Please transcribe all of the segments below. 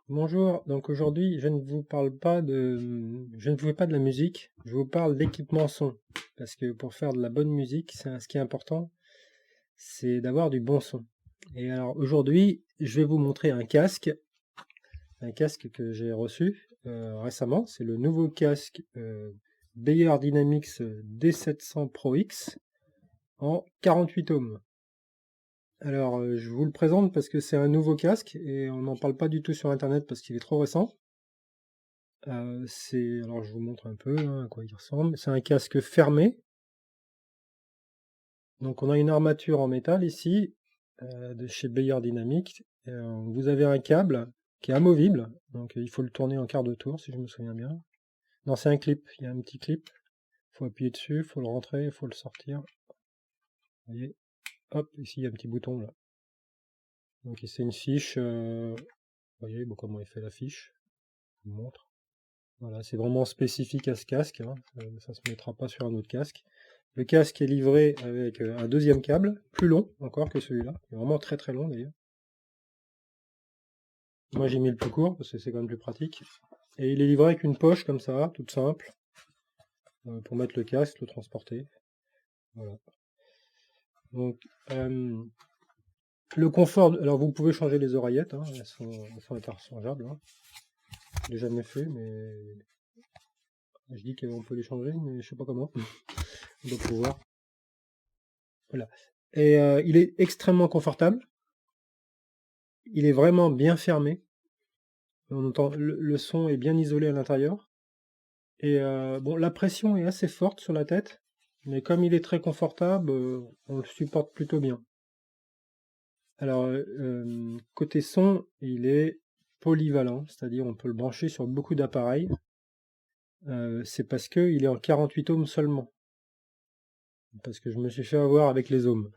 Bonjour, donc aujourd'hui je ne vous parle pas je ne vous fais pas de la musique, je vous parle d'équipement son. Parce que pour faire de la bonne musique, ce qui est important, c'est d'avoir du bon son. Et alors aujourd'hui, je vais vous montrer un casque que j'ai reçu récemment. C'est le nouveau casque Beyer Dynamics D700 Pro X en 48 ohms. Alors je vous le présente parce que c'est un nouveau casque et on n'en parle pas du tout sur internet parce qu'il est trop récent. Alors je vous montre un peu hein, à quoi il ressemble. C'est un casque fermé. Donc on a une armature en métal ici, de chez Beyer Dynamics. Vous avez un câble qui est amovible, donc il faut le tourner en quart de tour si je me souviens bien. Non, c'est un clip, il y a un petit clip. Il faut appuyer dessus, il faut le rentrer, il faut le sortir. Vous voyez, hop, ici il y a un petit bouton là. Donc c'est une fiche, vous voyez bon, comment il fait la fiche. Je vous montre. Voilà, c'est vraiment spécifique à ce casque, hein. Ça se mettra pas sur un autre casque. Le casque est livré avec un deuxième câble, plus long encore que celui-là. Il est vraiment très très long d'ailleurs. Moi j'ai mis le plus court parce que c'est quand même plus pratique. Et il est livré avec une poche comme ça, toute simple, pour mettre le casque, le transporter. Voilà. Donc le confort, alors vous pouvez changer les oreillettes, hein, elles sont interchangeables. Hein. Je l'ai jamais fait, mais je dis qu'on peut les changer, mais je sais pas comment. On doit pouvoir. Voilà. Et il est extrêmement confortable. Il est vraiment bien fermé. On entend, le son est bien isolé à l'intérieur. Et bon, la pression est assez forte sur la tête, mais comme il est très confortable, on le supporte plutôt bien. Alors, côté son, il est polyvalent, c'est-à-dire on peut le brancher sur beaucoup d'appareils. C'est parce qu'il est en 48 ohms seulement. Parce que je me suis fait avoir avec les ohms.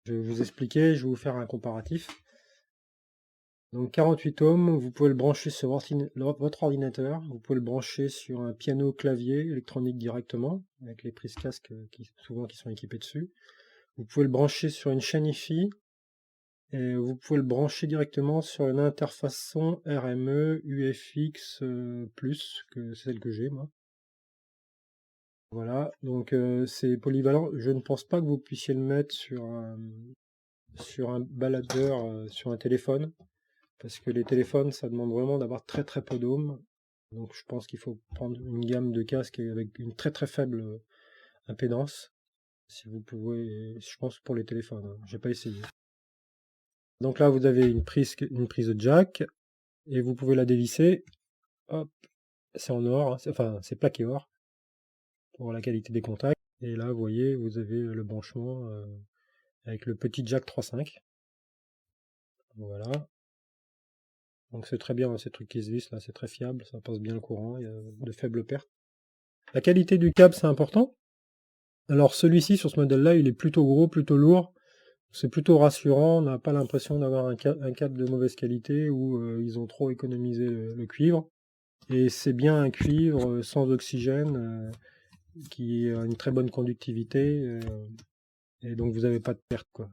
Je vais vous expliquer, je vais vous faire un comparatif. Donc 48 ohms, vous pouvez le brancher sur votre ordinateur, vous pouvez le brancher sur un piano clavier électronique directement, avec les prises casque qui sont équipées dessus. Vous pouvez le brancher sur une chaîne Hi-Fi, et vous pouvez le brancher directement sur une interface son RME UFX que celle que j'ai moi. Voilà, donc c'est polyvalent. Je ne pense pas que vous puissiez le mettre sur un baladeur, sur un téléphone. Parce que les téléphones, ça demande vraiment d'avoir très très peu d'ohms. Donc je pense qu'il faut prendre une gamme de casques avec une très très faible impédance. Si vous pouvez, je pense pour les téléphones, hein. J'ai pas essayé. Donc là vous avez une prise jack et vous pouvez la dévisser. Hop, c'est en or, hein. Enfin c'est plaqué or pour la qualité des contacts. Et là vous voyez, vous avez le branchement avec le petit jack 3.5. Voilà. Donc c'est très bien, hein, ces trucs qui se vissent là, c'est très fiable, ça passe bien le courant, il y a de faibles pertes. La qualité du câble, c'est important. Alors celui-ci, sur ce modèle-là, il est plutôt gros, plutôt lourd. C'est plutôt rassurant, on n'a pas l'impression d'avoir un câble de mauvaise qualité où ils ont trop économisé le cuivre. Et c'est bien un cuivre sans oxygène qui a une très bonne conductivité et donc vous n'avez pas de perte, quoi.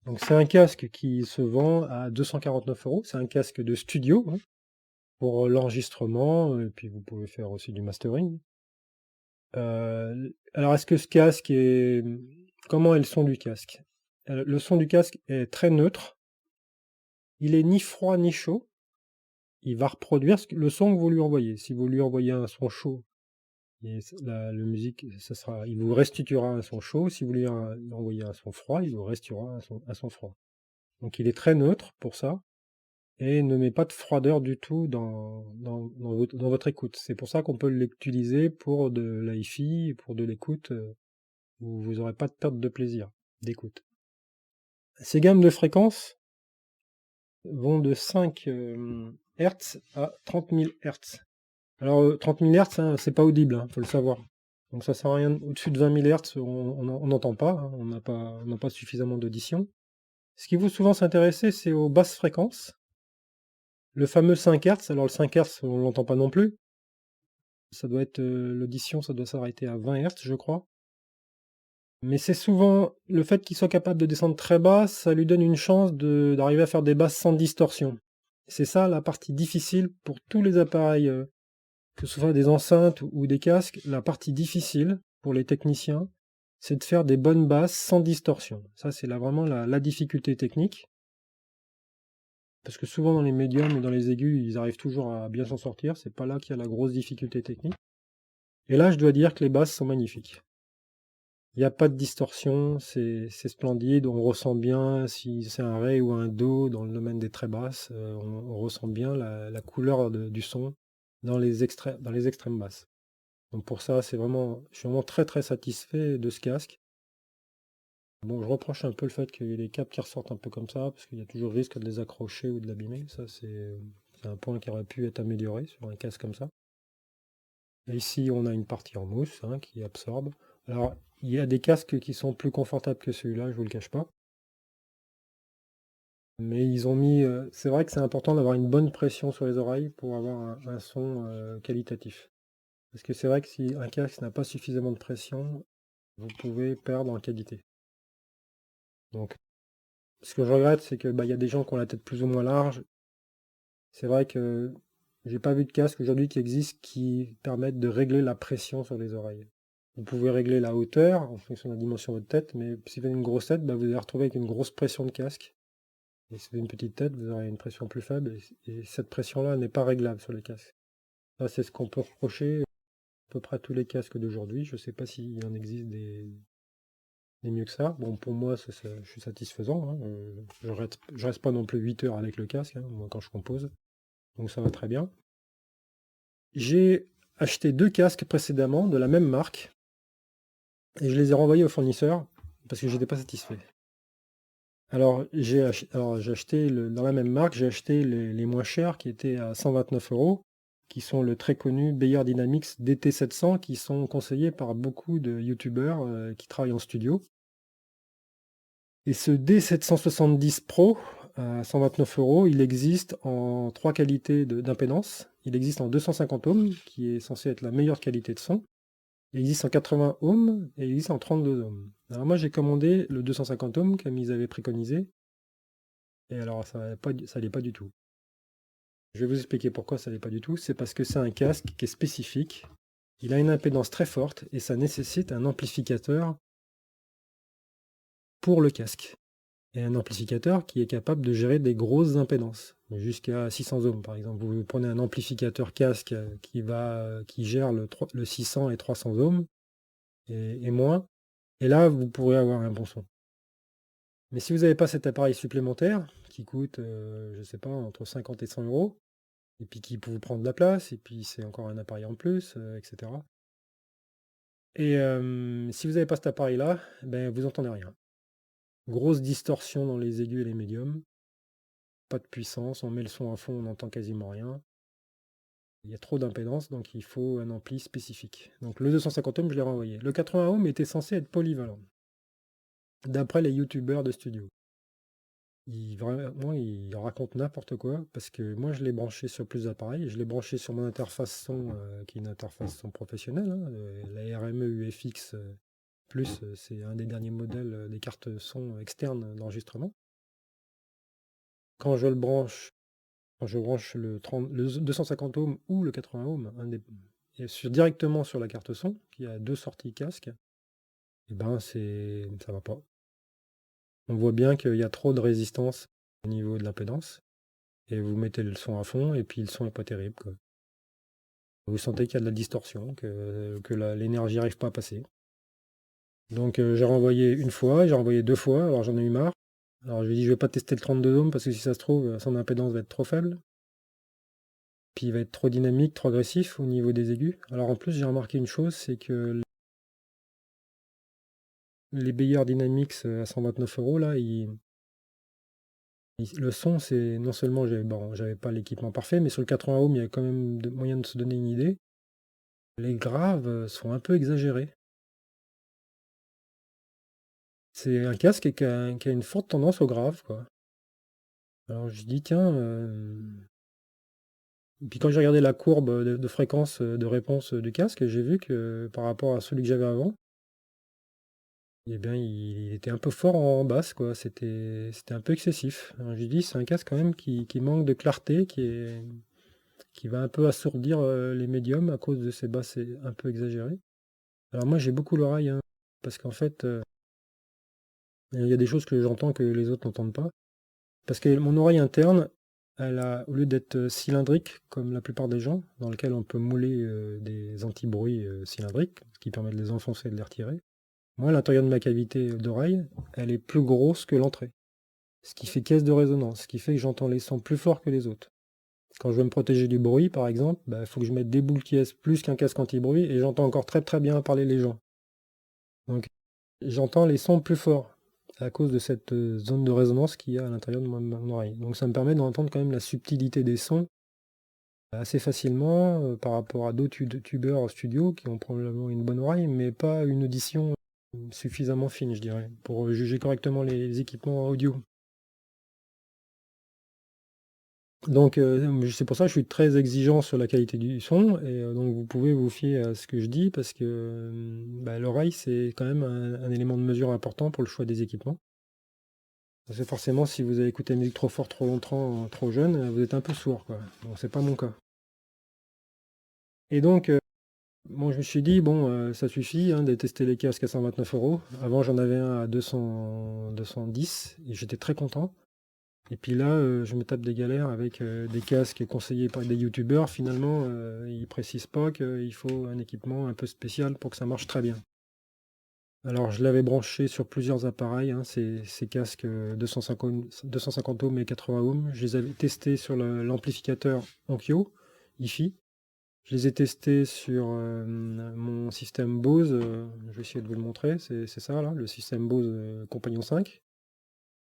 Donc c'est un casque qui se vend à 249 €. C'est un casque de studio hein, pour l'enregistrement et puis vous pouvez faire aussi du mastering. Alors est-ce que ce casque est... Comment est le son du casque? Le son du casque est très neutre. Il est ni froid ni chaud. Il va reproduire le son que vous lui envoyez. Si vous lui envoyez un son chaud, et le musique, il vous restituera un son chaud. Si vous lui envoyez un son froid, il vous restituera un son froid. Donc il est très neutre pour ça. Et ne met pas de froideur du tout dans votre écoute. C'est pour ça qu'on peut l'utiliser pour de l'hi-fi, pour de l'écoute, où vous n'aurez pas de perte de plaisir d'écoute. Ces gammes de fréquences vont de 5 Hz à 30 000 Hz. Alors 30 000 Hz, hein, c'est pas audible, hein, faut le savoir. Donc ça sert à rien. Au-dessus de 20 000 Hz, on n'entend pas, hein, on n'a pas suffisamment d'audition. Ce qui vous souvent s'intéresser, c'est aux basses fréquences. Le fameux 5 Hz, alors le 5 Hz, on l'entend pas non plus. Ça doit être l'audition, ça doit s'arrêter à 20 Hz, je crois. Mais c'est souvent le fait qu'il soit capable de descendre très bas, ça lui donne une chance d'arriver à faire des basses sans distorsion. C'est ça la partie difficile pour tous les appareils, que ce soit des enceintes ou des casques. La partie difficile pour les techniciens, c'est de faire des bonnes basses sans distorsion. Ça, c'est vraiment la difficulté technique. Parce que souvent dans les médiums et dans les aigus, ils arrivent toujours à bien s'en sortir. C'est pas là qu'il y a la grosse difficulté technique. Et là, je dois dire que les basses sont magnifiques. Il n'y a pas de distorsion, c'est splendide, on ressent bien si c'est un ré ou un do dans le domaine des très basses, on ressent bien la couleur du son dans les extrêmes basses. Donc pour ça, je suis vraiment très très satisfait de ce casque. Bon, je reproche un peu le fait qu'il y ait les câbles qui ressortent un peu comme ça, parce qu'il y a toujours risque de les accrocher ou de l'abîmer. Ça, c'est un point qui aurait pu être amélioré sur un casque comme ça. Et ici, on a une partie en mousse hein, qui absorbe. Alors, il y a des casques qui sont plus confortables que celui-là, je vous le cache pas. Mais ils ont mis... c'est vrai que c'est important d'avoir une bonne pression sur les oreilles pour avoir un son qualitatif. Parce que c'est vrai que si un casque n'a pas suffisamment de pression, vous pouvez perdre en qualité. Donc, ce que je regrette, c'est que y a des gens qui ont la tête plus ou moins large. C'est vrai que j'ai pas vu de casque aujourd'hui qui existe qui permettent de régler la pression sur les oreilles. Vous pouvez régler la hauteur en fonction de la dimension de votre tête, mais si vous avez une grosse tête, vous allez retrouver avec une grosse pression de casque. Et si vous avez une petite tête, vous aurez une pression plus faible, et cette pression-là n'est pas réglable sur les casques. Ça, c'est ce qu'on peut reprocher à peu près à tous les casques d'aujourd'hui. Je ne sais pas s'il en existe des mieux que ça. Bon, pour moi, je suis satisfaisant. Hein. Je reste pas non plus 8 heures avec le casque, hein, moi, quand je compose. Donc ça va très bien. J'ai acheté 2 casques précédemment de la même marque, et je les ai renvoyés au fournisseur parce que j'étais pas satisfait. Alors j'ai acheté dans la même marque, j'ai acheté les moins chers qui étaient à 129 €, qui sont le très connu Beyer Dynamics DT700, qui sont conseillés par beaucoup de youtubeurs qui travaillent en studio. Et ce D770 Pro à 129 €, il existe en 3 qualités d'impédance. Il existe en 250 ohms, qui est censé être la meilleure qualité de son. Il existe en 80 ohms et il existe en 32 ohms. Alors moi j'ai commandé le 250 ohms comme ils avaient préconisé. Et alors ça n'allait pas du tout. Je vais vous expliquer pourquoi ça n'allait pas du tout. C'est parce que c'est un casque qui est spécifique. Il a une impédance très forte et ça nécessite un amplificateur pour le casque. Et un amplificateur qui est capable de gérer des grosses impédances, jusqu'à 600 ohms par exemple. Vous prenez un amplificateur casque qui gère le 600 et 300 ohms et moins, et là vous pourrez avoir un bon son. Mais si vous n'avez pas cet appareil supplémentaire, qui coûte, je ne sais pas, entre 50 et 100 €, et puis qui peut vous prendre de la place, et puis c'est encore un appareil en plus, etc. Et si vous n'avez pas cet appareil-là, vous entendez rien. Grosse distorsion dans les aigus et les médiums, pas de puissance, on met le son à fond, on n'entend quasiment rien. Il y a trop d'impédance, donc il faut un ampli spécifique. Donc le 250 ohms, je l'ai renvoyé. Le 80 ohms était censé être polyvalent, d'après les youtubeurs de studio. Il raconte n'importe quoi, parce que moi je l'ai branché sur plusieurs appareils, je l'ai branché sur mon interface son, qui est une interface son professionnelle, hein, la RME UFX Plus, c'est un des derniers modèles des cartes son externes d'enregistrement. Quand je branche le 250 ohms ou le 80 ohms, directement sur la carte son, qui a 2 sorties casque, et ça va pas. On voit bien qu'il y a trop de résistance au niveau de l'impédance. Et vous mettez le son à fond, et puis le son est pas terrible, quoi. Vous sentez qu'il y a de la distorsion, que l'énergie n'arrive pas à passer. Donc j'ai renvoyé une fois, j'ai renvoyé 2 fois, alors j'en ai eu marre. Alors je lui ai dit, je vais pas tester le 32 ohms, parce que si ça se trouve, son impédance va être trop faible. Puis il va être trop dynamique, trop agressif au niveau des aigus. Alors en plus, j'ai remarqué une chose, c'est que les Beyer Dynamics à 129 € là, le son, c'est non seulement j'avais pas l'équipement parfait, mais sur le 80 ohms, il y a quand même moyen de se donner une idée. Les graves sont un peu exagérés. C'est un casque qui a une forte tendance au grave, quoi. Alors je dis tiens, puis quand j'ai regardé la courbe de fréquence de réponse du casque, j'ai vu que par rapport à celui que j'avais avant, eh bien, il était un peu fort en basse, quoi. C'était un peu excessif. Alors, je dis, c'est un casque quand même qui manque de clarté, qui va un peu assourdir les médiums à cause de ses basses un peu exagérées. Alors moi, j'ai beaucoup l'oreille, hein, parce qu'en fait, il y a des choses que j'entends que les autres n'entendent pas. Parce que mon oreille interne, elle a, au lieu d'être cylindrique, comme la plupart des gens, dans lequel on peut mouler des anti-bruits cylindriques, ce qui permet de les enfoncer et de les retirer, moi, l'intérieur de ma cavité d'oreille, elle est plus grosse que l'entrée. Ce qui fait caisse de résonance, ce qui fait que j'entends les sons plus forts que les autres. Quand je veux me protéger du bruit, par exemple, il faut que je mette des boules qui est plus qu'un casque anti-bruit et j'entends encore très très bien parler les gens. Donc j'entends les sons plus forts à cause de cette zone de résonance qu'il y a à l'intérieur de mon oreille. Donc ça me permet d'entendre quand même la subtilité des sons assez facilement par rapport à d'autres tubeurs en studio qui ont probablement une bonne oreille, mais pas une audition suffisamment fine, je dirais, pour juger correctement les équipements audio. Donc c'est pour ça que je suis très exigeant sur la qualité du son et donc vous pouvez vous fier à ce que je dis parce que l'oreille, c'est quand même un élément de mesure important pour le choix des équipements. Parce que forcément, si vous avez écouté la musique trop fort, trop longtemps, trop jeune, vous êtes un peu sourd, quoi. Bon, c'est pas mon cas. Et donc, bon, je me suis dit, bon, ça suffit hein, de tester les casques à 129 euros. Avant, j'en avais un à 210 et j'étais très content. Et puis là, je me tape des galères avec des casques conseillés par des youtubeurs. Finalement, ils précisent pas qu'il faut un équipement un peu spécial pour que ça marche très bien. Alors, je l'avais branché sur plusieurs appareils, hein, ces casques 250 ohms et 80 ohms. Je les avais testés sur l'amplificateur Onkyo, hi-fi. Je les ai testés sur mon système Bose. Je vais essayer de vous le montrer. C'est ça, là, le système Bose Compagnon 5.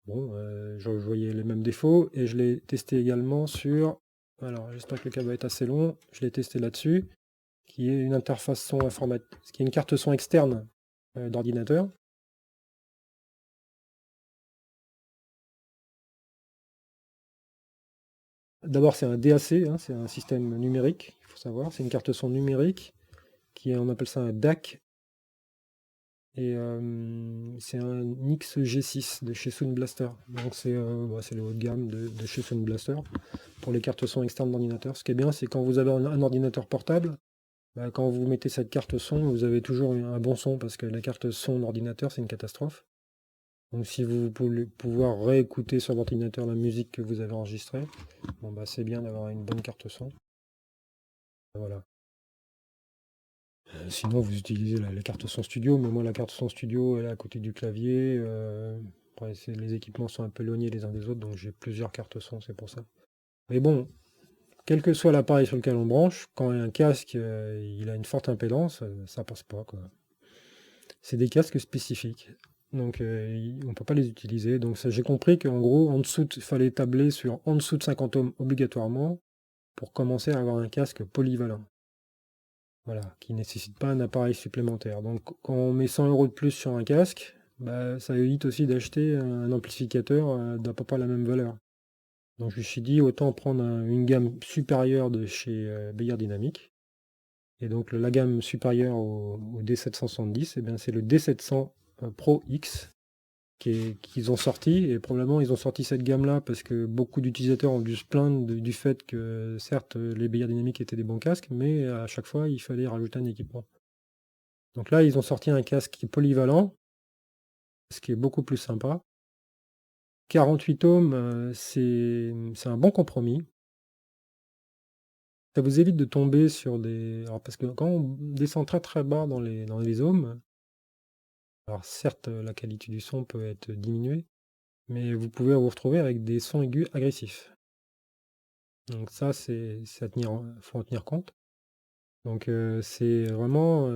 Bon, je voyais les mêmes défauts. Et je l'ai testé également sur... Alors, j'espère que le câble va être assez long. Je l'ai testé là-dessus, qui est une interface son informatique, qui est une carte son externe d'ordinateur. D'abord, c'est un DAC, hein, c'est un système numérique, il faut savoir. C'est une carte son numérique, on appelle ça un DAC. Et c'est un Nix G6 de chez Sound Blaster. Donc c'est le haut de gamme de chez Sound Blaster pour les cartes son externes d'ordinateur. Ce qui est bien, c'est quand vous avez un ordinateur portable, quand vous mettez cette carte son, vous avez toujours un bon son parce que la carte son d'ordinateur, c'est une catastrophe. Donc si vous voulez pouvoir réécouter sur l'ordinateur la musique que vous avez enregistrée, bon, c'est bien d'avoir une bonne carte son. Voilà. Sinon, vous utilisez la carte son studio, mais moi, la carte son studio, elle est à côté du clavier. Après, les équipements sont un peu éloignés les uns des autres, donc j'ai plusieurs cartes son, c'est pour ça. Mais bon, quel que soit l'appareil sur lequel on branche, quand un casque il a une forte impédance, ça passe pas, quoi. C'est des casques spécifiques, donc on peut pas les utiliser. Donc j'ai compris qu'en gros, il fallait tabler sur en dessous de 50 ohms obligatoirement pour commencer à avoir un casque polyvalent. Voilà, qui ne nécessite pas un appareil supplémentaire. Donc quand on met 100 euros de plus sur un casque, ça évite aussi d'acheter un amplificateur d'à peu près la même valeur. Donc je me suis dit autant prendre une gamme supérieure de chez Beyer Dynamic. Et donc la gamme supérieure au D770, eh bien, c'est le D700 Pro X qu'ils ont sorti, et probablement ils ont sorti cette gamme-là parce que beaucoup d'utilisateurs ont dû se plaindre du fait que certes les Beyer Dynamic étaient des bons casques, mais à chaque fois il fallait rajouter un équipement. Donc là ils ont sorti un casque qui est polyvalent, ce qui est beaucoup plus sympa. 48 ohms, c'est un bon compromis. Ça vous évite de tomber sur des... Alors parce que quand on descend très très bas dans les ohms, alors certes la qualité du son peut être diminuée, mais vous pouvez vous retrouver avec des sons aigus agressifs. Donc ça, faut en tenir compte. Donc c'est vraiment,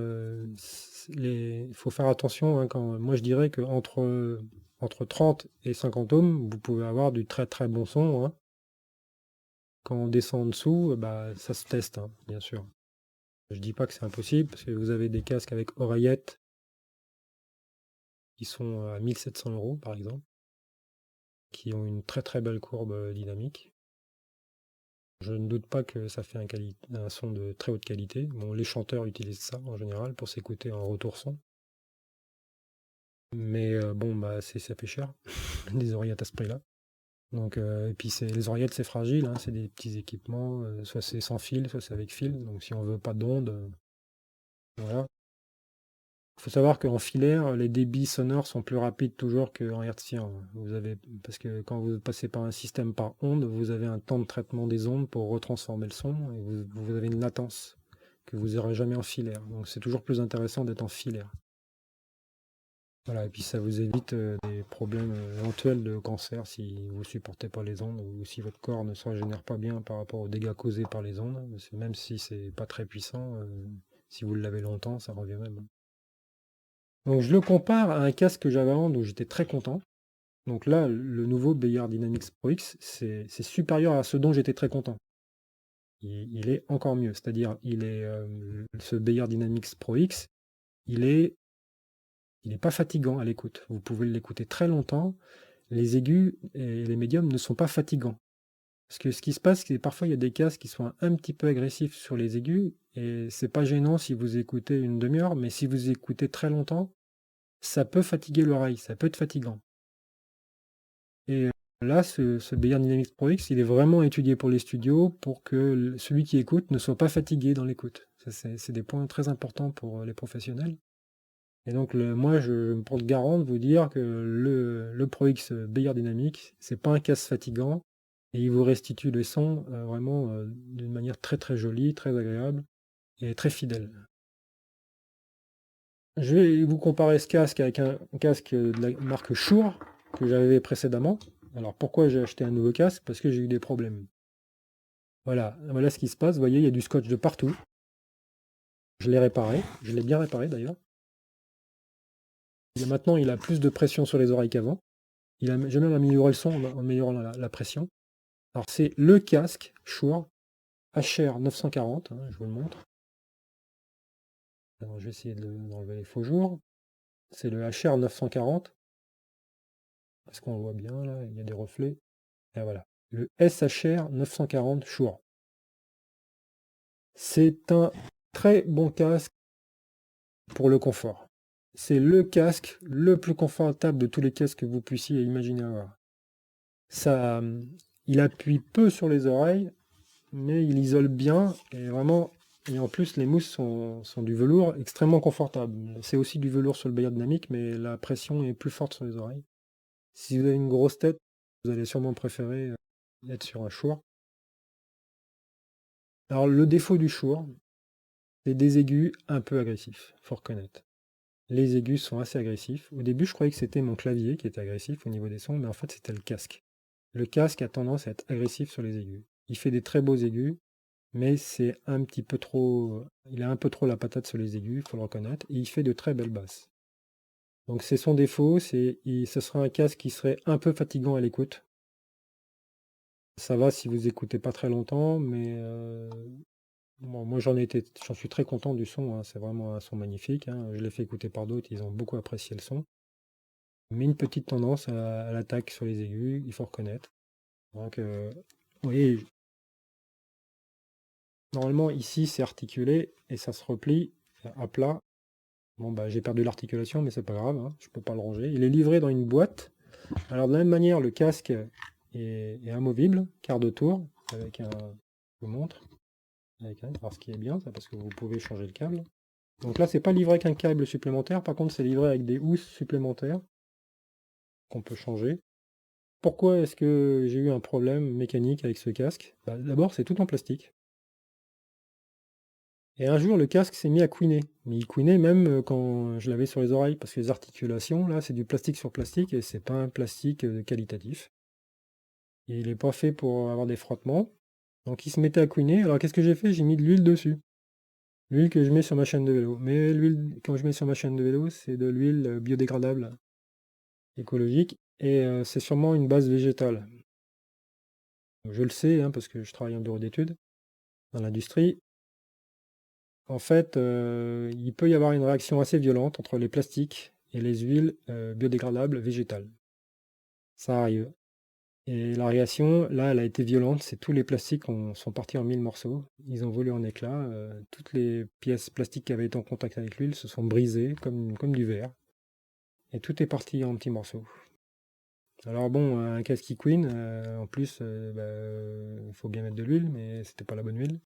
il faut faire attention, hein, moi je dirais entre 30 et 50 ohms, vous pouvez avoir du très très bon son, hein. Quand on descend en dessous, ça se teste, hein, bien sûr. Je dis pas que c'est impossible, parce que vous avez des casques avec oreillettes qui sont à 1700 euros par exemple, qui ont une très très belle courbe dynamique. Je ne doute pas que ça fait un son de très haute qualité. Bon, les chanteurs utilisent ça en général pour s'écouter en retour son. Mais bon, bah, ça fait cher, des oreillettes à ce prix-là. Donc, et puis les oreillettes, c'est fragile, hein, c'est des petits équipements, soit c'est sans fil, soit c'est avec fil. Donc si on veut pas d'ondes, voilà. Il faut savoir qu'en filaire, les débits sonores sont plus rapides toujours qu'en hertzien. Parce que quand vous passez par un système par onde, vous avez un temps de traitement des ondes pour retransformer le son, et vous avez une latence que vous n'aurez jamais en filaire. Donc c'est toujours plus intéressant d'être en filaire. Voilà, et puis ça vous évite des problèmes éventuels de cancer si vous supportez pas les ondes ou si votre corps ne se régénère pas bien par rapport aux dégâts causés par les ondes. Même si c'est pas très puissant, si vous l'avez longtemps, ça revient même. Donc je le compare à un casque que j'avais avant dont j'étais très content. Donc là, le nouveau Beyer Dynamics Pro X, c'est supérieur à ce dont j'étais très content. Il est encore mieux, c'est-à-dire ce Beyer Dynamics Pro X, il est pas fatigant à l'écoute. Vous pouvez l'écouter très longtemps. Les aigus et les médiums ne sont pas fatigants. Parce que ce qui se passe, c'est que parfois il y a des casques qui sont un petit peu agressifs sur les aigus, et c'est pas gênant si vous écoutez une demi-heure, mais si vous écoutez très longtemps, ça peut fatiguer l'oreille, ça peut être fatigant. Et là, ce Beyer Dynamics Pro X, il est vraiment étudié pour les studios pour que celui qui écoute ne soit pas fatigué dans l'écoute. C'est des points très importants pour les professionnels. Et donc, moi, je me porte garant de vous dire que le Pro X Beyer Dynamics, c'est pas un casque fatigant, et il vous restitue les sons vraiment d'une manière très très jolie, très agréable et très fidèle. Je vais vous comparer ce casque avec un casque de la marque Shure que j'avais précédemment. Alors pourquoi j'ai acheté un nouveau casque? Parce que j'ai eu des problèmes. Voilà ce qui se passe. Vous voyez, il y a du scotch de partout. Je l'ai réparé, je l'ai bien réparé d'ailleurs. Maintenant, il a plus de pression sur les oreilles qu'avant. J'ai même amélioré le son en améliorant la pression. Alors c'est le casque Shure HR 940, hein, je vous le montre. Alors je vais essayer d'enlever les faux jours. C'est le HR 940. Est-ce qu'on le voit bien là? Il y a des reflets. Et voilà. Le SHR 940 Shure. C'est un très bon casque pour le confort. C'est le casque le plus confortable de tous les casques que vous puissiez imaginer avoir. Ça, il appuie peu sur les oreilles, mais il isole bien et vraiment. Et en plus, les mousses sont du velours extrêmement confortable. C'est aussi du velours sur le Beyer Dynamic, mais la pression est plus forte sur les oreilles. Si vous avez une grosse tête, vous allez sûrement préférer être sur un Shure. Alors, le défaut du Shure, c'est des aigus un peu agressifs, faut reconnaître. Les aigus sont assez agressifs. Au début, je croyais que c'était mon clavier qui était agressif au niveau des sons, mais en fait, c'était le casque. Le casque a tendance à être agressif sur les aigus. Il fait des très beaux aigus, mais c'est un petit peu trop. Il a un peu trop la patate sur les aigus, il faut le reconnaître, et il fait de très belles basses. Donc, c'est son défaut, ce sera un casque qui serait un peu fatigant à l'écoute. Ça va si vous écoutez pas très longtemps, mais bon, moi j'en suis très content du son, hein. C'est vraiment un son magnifique, hein. Je l'ai fait écouter par d'autres, ils ont beaucoup apprécié le son. Mais une petite tendance à l'attaque sur les aigus, il faut reconnaître. Donc, vous voyez, normalement ici c'est articulé et ça se replie à plat. Bon bah j'ai perdu l'articulation, mais c'est pas grave, hein, je peux pas le ranger. Il est livré dans une boîte. Alors de la même manière, le casque est amovible, quart de tour, avec un. Je vous montre. Alors ce qui est bien, ça, parce que vous pouvez changer le câble. Donc là, c'est pas livré avec un câble supplémentaire, par contre, c'est livré avec des housses supplémentaires qu'on peut changer. Pourquoi est-ce que j'ai eu un problème mécanique avec ce casque? D'abord, c'est tout en plastique. Et un jour, le casque s'est mis à couiner. Mais il couinait même quand je l'avais sur les oreilles, parce que les articulations, là, c'est du plastique sur plastique, et c'est pas un plastique qualitatif. Et il n'est pas fait pour avoir des frottements. Donc il se mettait à couiner. Alors qu'est-ce que j'ai fait? J'ai mis de l'huile dessus. L'huile que je mets sur ma chaîne de vélo. Mais l'huile, quand je mets sur ma chaîne de vélo, c'est de l'huile biodégradable, écologique, et c'est sûrement une base végétale. Je le sais, hein, parce que je travaille en bureau d'études, dans l'industrie. En fait, il peut y avoir une réaction assez violente entre les plastiques et les huiles biodégradables végétales. Ça arrive. Et la réaction, là, elle a été violente. C'est tous les plastiques sont partis en 1000 morceaux. Ils ont volé en éclats. Toutes les pièces plastiques qui avaient été en contact avec l'huile se sont brisées comme du verre. et tout est parti en petits morceaux. Alors bon, un casque qui Queen, en plus, faut bien mettre de l'huile, mais c'était pas la bonne huile.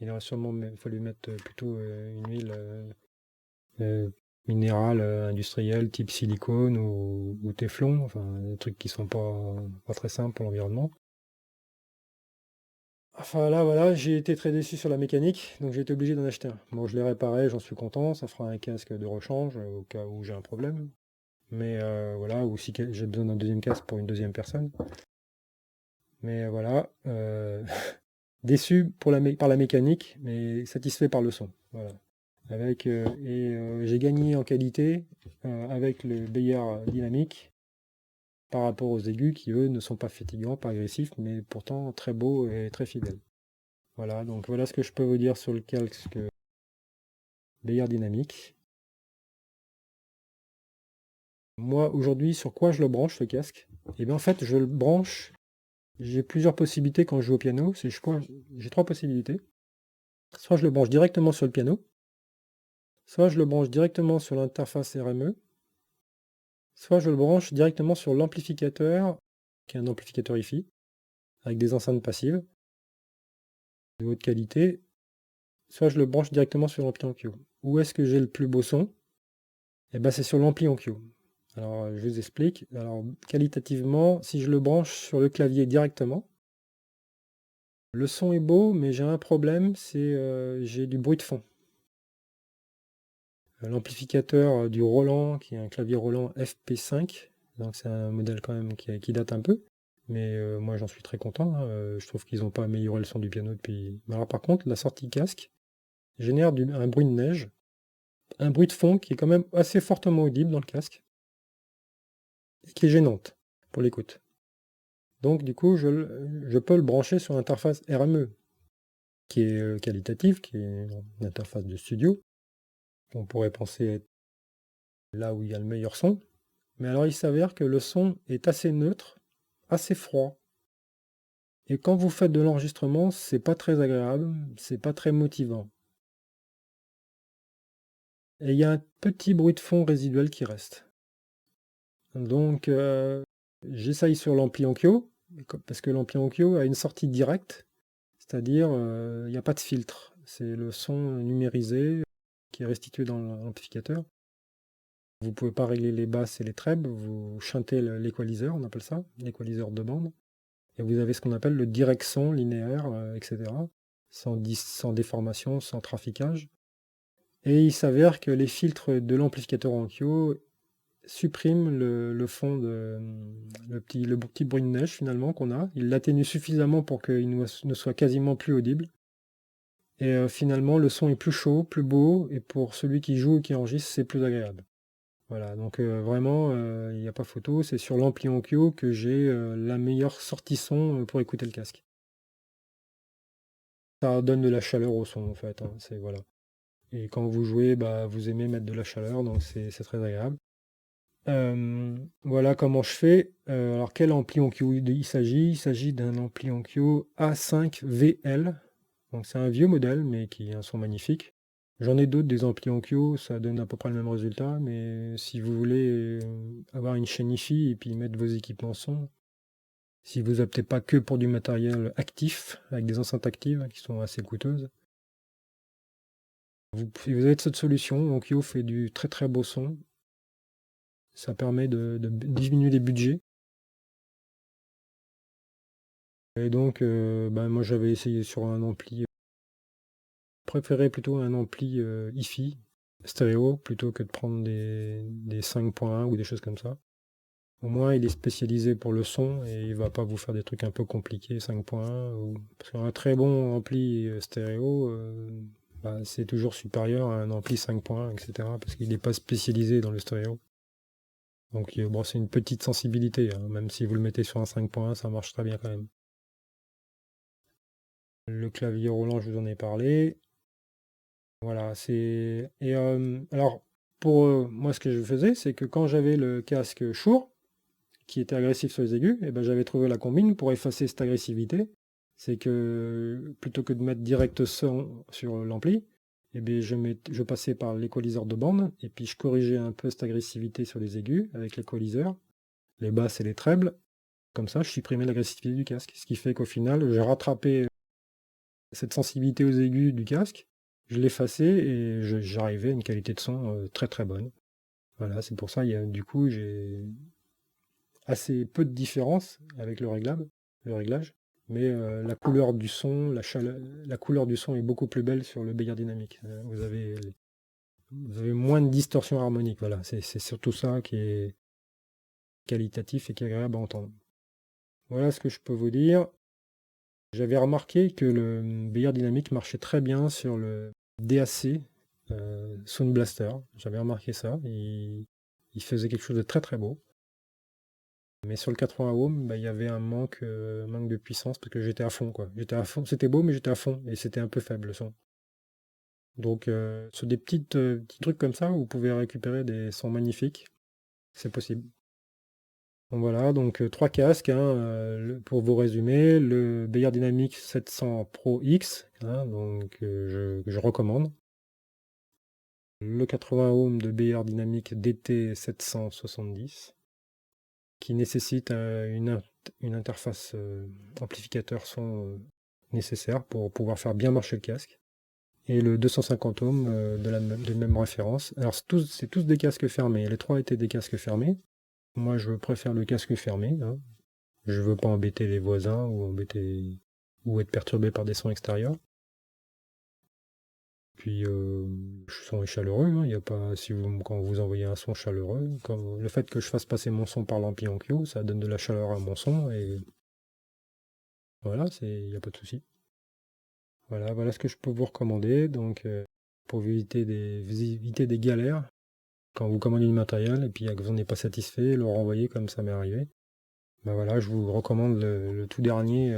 Il aurait sûrement fallu mettre plutôt une huile minérale industrielle type silicone ou téflon, enfin des trucs qui sont pas très simples pour l'environnement. Enfin là voilà, j'ai été très déçu sur la mécanique, donc j'ai été obligé d'en acheter un. Bon, je l'ai réparé, j'en suis content, ça fera un casque de rechange au cas où j'ai un problème. Mais voilà, ou si j'ai besoin d'un deuxième casque pour une deuxième personne. Mais voilà, déçu par la mécanique, mais satisfait par le son. Voilà. J'ai gagné en qualité avec le Beyer dynamique par rapport aux aigus qui eux ne sont pas fatigants, pas agressifs, mais pourtant très beaux et très fidèles. Voilà, donc voilà ce que je peux vous dire sur le casque Beyer dynamique. Moi aujourd'hui, sur quoi je le branche ce casque? Et bien en fait, je le branche. J'ai plusieurs possibilités quand je joue au piano. J'ai trois possibilités. Soit je le branche directement sur le piano, soit je le branche directement sur l'interface RME, soit je le branche directement sur l'amplificateur, qui est un amplificateur hi-fi, avec des enceintes passives de haute qualité, soit je le branche directement sur l'ampli en Q. Où est-ce que j'ai le plus beau son? Eh ben c'est sur l'ampli en Q. Alors je vous explique. Alors qualitativement, si je le branche sur le clavier directement, le son est beau, mais j'ai un problème, c'est j'ai du bruit de fond. L'amplificateur du Roland, qui est un clavier Roland FP5, donc c'est un modèle quand même qui date un peu, mais moi j'en suis très content, hein. Je trouve qu'ils n'ont pas amélioré le son du piano depuis... Alors par contre, la sortie casque génère un bruit de neige, un bruit de fond qui est quand même assez fortement audible dans le casque, et qui est gênante pour l'écoute. Donc du coup, je peux le brancher sur l'interface RME, qui est qualitative, qui est une interface de studio. On pourrait penser être là où il y a le meilleur son. Mais alors il s'avère que le son est assez neutre, assez froid. Et quand vous faites de l'enregistrement, c'est pas très agréable, c'est pas très motivant. Et il y a un petit bruit de fond résiduel qui reste. Donc j'essaye sur l'ampli Onkyo, parce que l'ampli Onkyo a une sortie directe, c'est-à-dire il n'y a pas de filtre. C'est le son numérisé qui est restitué dans l'amplificateur. Vous ne pouvez pas régler les basses et les trebles, vous chantez l'équaliseur, on appelle ça, l'équaliseur de bande. Et vous avez ce qu'on appelle le direct son linéaire, etc. Sans déformation, sans traficage. Et il s'avère que les filtres de l'amplificateur Onkyo suppriment le fond le petit bruit de neige finalement qu'on a. Ils l'atténuent suffisamment pour qu'il ne soit quasiment plus audible. Et finalement, le son est plus chaud, plus beau, et pour celui qui joue ou qui enregistre, c'est plus agréable. Voilà, donc vraiment, il n'y a pas photo, c'est sur l'ampli Onkyo que j'ai la meilleure sortie son pour écouter le casque. Ça donne de la chaleur au son en fait, hein, voilà. Et quand vous jouez, bah, vous aimez mettre de la chaleur, donc c'est très agréable. Voilà comment je fais. Alors quel ampli Onkyo il s'agit? Il s'agit d'un ampli Onkyo A5VL. Donc c'est un vieux modèle, mais qui a un son magnifique. J'en ai d'autres, des amplis Onkyo, ça donne à peu près le même résultat, mais si vous voulez avoir une chaîne hi-fi et puis mettre vos équipements son, si vous optez pas que pour du matériel actif, avec des enceintes actives qui sont assez coûteuses, vous avez cette solution. Onkyo fait du très très beau son. Ça permet de diminuer les budgets. Et donc, moi j'avais essayé sur un ampli, préféré plutôt un ampli hi-fi, stéréo, plutôt que de prendre des 5.1 ou des choses comme ça. Au moins, il est spécialisé pour le son et il va pas vous faire des trucs un peu compliqués, 5.1. Parce qu'un très bon ampli stéréo, c'est toujours supérieur à un ampli 5.1, etc. Parce qu'il n'est pas spécialisé dans le stéréo. Donc bon, c'est une petite sensibilité, hein. Même si vous le mettez sur un 5.1, ça marche très bien quand même. Le clavier Roland, je vous en ai parlé. Voilà, c'est... Et alors, pour moi, ce que je faisais, c'est que quand j'avais le casque Shure, qui était agressif sur les aigus, et ben j'avais trouvé la combine pour effacer cette agressivité. C'est que plutôt que de mettre direct son sur l'ampli, et bien je passais par l'équaliseur de bande, et puis je corrigeais un peu cette agressivité sur les aigus avec l'équaliseur, les basses et les trebles. Comme ça, je supprimais l'agressivité du casque. Ce qui fait qu'au final, j'ai rattrapé cette sensibilité aux aigus du casque, je l'effaçais et j'arrivais à une qualité de son très très bonne. Voilà, c'est pour ça, du coup, j'ai assez peu de différence avec le réglage, mais la couleur du son, la couleur du son est beaucoup plus belle sur le Beyer dynamique. Vous avez moins de distorsion harmonique, voilà, c'est surtout ça qui est qualitatif et qui est agréable à entendre. Voilà ce que je peux vous dire. J'avais remarqué que le Beyer dynamique marchait très bien sur le DAC Sound Blaster. J'avais remarqué ça. Il faisait quelque chose de très très beau. Mais sur le 80 ohms, bah, il y avait un manque de puissance parce que j'étais à fond, quoi. J'étais à fond. C'était beau, mais j'étais à fond et c'était un peu faible le son. Donc, sur des petits trucs comme ça, vous pouvez récupérer des sons magnifiques. C'est possible. Donc voilà, donc 3 casques, hein, pour vous résumer. Le Beyer Dynamic 700 Pro X, hein, donc je recommande. Le 80 ohms de Beyer Dynamic DT 770, qui nécessite une interface amplificateur son nécessaire pour pouvoir faire bien marcher le casque. Et le 250 ohms de même référence. Alors c'est tous des casques fermés. Les 3 étaient des casques fermés. Moi, je préfère le casque fermé. Hein. Je veux pas embêter les voisins ou être perturbé par des sons extérieurs. Puis le son est chaleureux. Hein. Y a pas, quand vous envoyez un son chaleureux, le fait que je fasse passer mon son par l'ampli Onkyo, ça donne de la chaleur à mon son et voilà, il n'y a pas de souci. Voilà ce que je peux vous recommander. Donc, pour éviter des galères, quand vous commandez du matériel et puis que vous n'en êtes pas satisfait, le renvoyer comme ça m'est arrivé. Ben voilà, je vous recommande le tout dernier.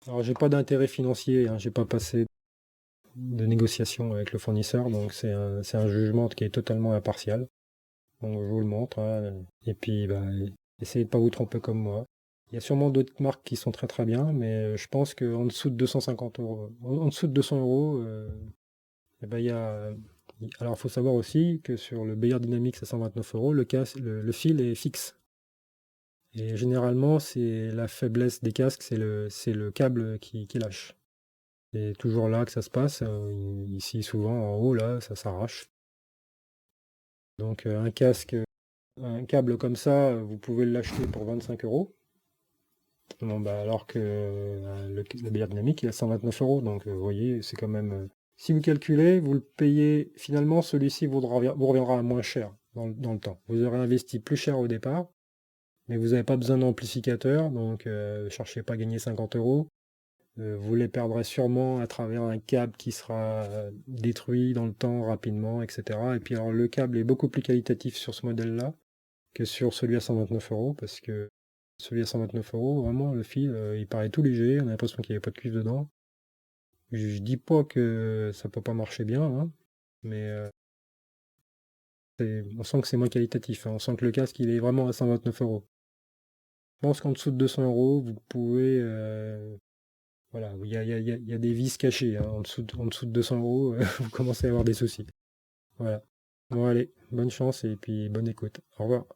Alors j'ai pas d'intérêt financier, hein, j'ai pas passé de négociation avec le fournisseur, donc c'est un jugement qui est totalement impartial. Donc je vous le montre, hein, et puis essayez de pas vous tromper comme moi. Il y a sûrement d'autres marques qui sont très très bien, mais je pense qu'en dessous de 250 euros, en dessous de 200 euros, il y a. Alors il faut savoir aussi que sur le Beyer Dynamics à 129 euros, le fil est fixe. Et généralement, c'est la faiblesse des casques, c'est le câble qui lâche. C'est toujours là que ça se passe. Ici, souvent, en haut, là, ça s'arrache. Donc, un câble comme ça, vous pouvez l'acheter pour 25 euros. Bon, alors que le Beyer Dynamic, il est à 129 euros. Donc, vous voyez, c'est quand même. Si vous calculez, vous le payez. Finalement, celui-ci vous reviendra à moins cher dans le temps. Vous aurez investi plus cher au départ, mais vous n'avez pas besoin d'amplificateur. Donc, cherchez pas à gagner 50 euros. Vous les perdrez sûrement à travers un câble qui sera détruit dans le temps rapidement, etc. Et puis alors le câble est beaucoup plus qualitatif sur ce modèle-là que sur celui à 129 euros, parce que celui à 129 euros, vraiment le fil, il paraît tout léger, on a l'impression qu'il n'y avait pas de cuivre dedans. Je dis pas que ça peut pas marcher bien, hein, mais on sent que c'est moins qualitatif, hein. On sent que le casque il est vraiment à 129 euros. Je pense qu'en dessous de 200 euros, vous pouvez voilà, il y a des vis cachées, hein. En dessous de 200 euros, vous commencez à avoir des soucis. Voilà. Bon, allez, bonne chance et puis bonne écoute. Au revoir.